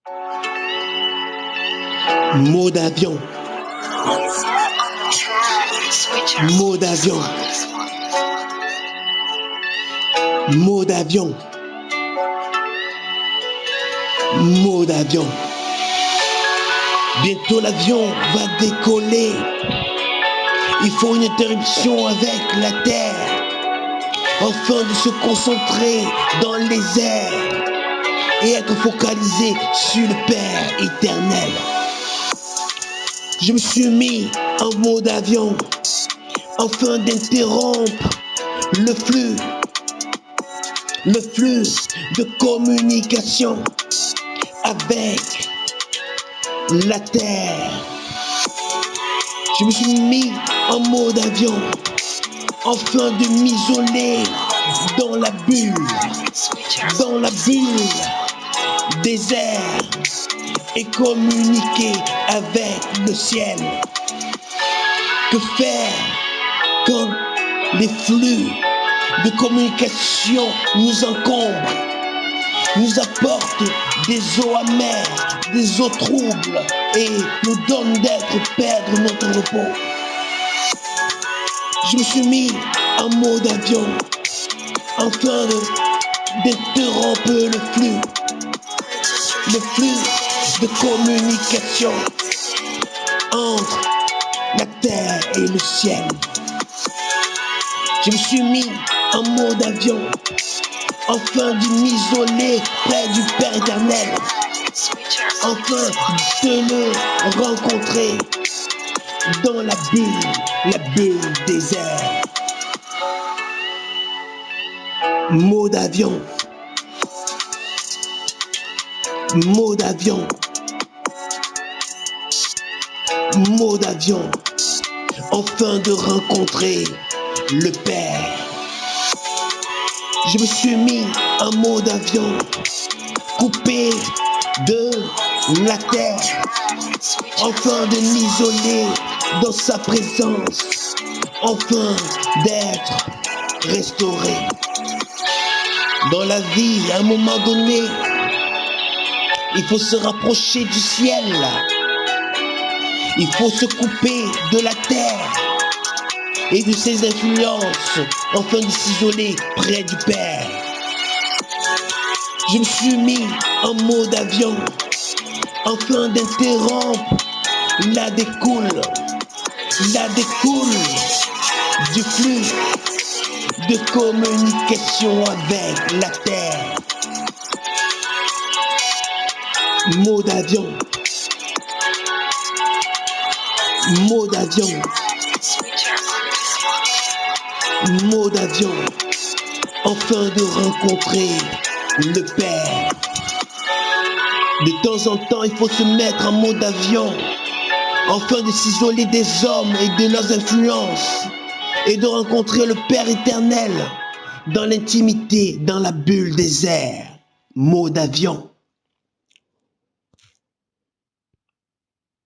Mode avion. Mode avion. Mode avion. Mode avion. Bientôt l'avion va décoller. Il faut une interruption avec la terre, afin de se concentrer dans les airs et être focalisé sur le Père éternel. Je me suis mis en mode avion afin d'interrompre le flux de communication avec la terre. Je me suis mis en mode avion afin de m'isoler dans la bulle des airs et communiquer avec le ciel. Que faire quand les flux de communication nous encombrent, nous apportent des eaux amères, des eaux troubles et nous donnent perdre notre repos? Je me suis mis en mode avion afin d'interrompre le flux de communication entre la terre et le ciel. Je me suis mis en mode avion afin de m'isoler près du Père éternel, afin de le rencontrer dans la bulle des airs. Mode avion. Mode avion. Mode avion. Afin de rencontrer le Père. Je me suis mis en mode avion, coupé de la terre, afin de m'isoler dans sa présence, afin d'être restauré. Dans la vie, à un moment donné, il faut se rapprocher du ciel. Il faut se couper de la terre et de ses influences afin de s'isoler près du Père. Je me suis mis en mode avion afin d'interrompre la découle du flux de communication avec la terre. Mode avion. Mode avion. Mode avion, afin de rencontrer le Père. De temps en temps, il faut se mettre en mode avion, afin de s'isoler des hommes et de leurs influences, et de rencontrer le Père éternel dans l'intimité, dans la bulle des airs. Mode avion.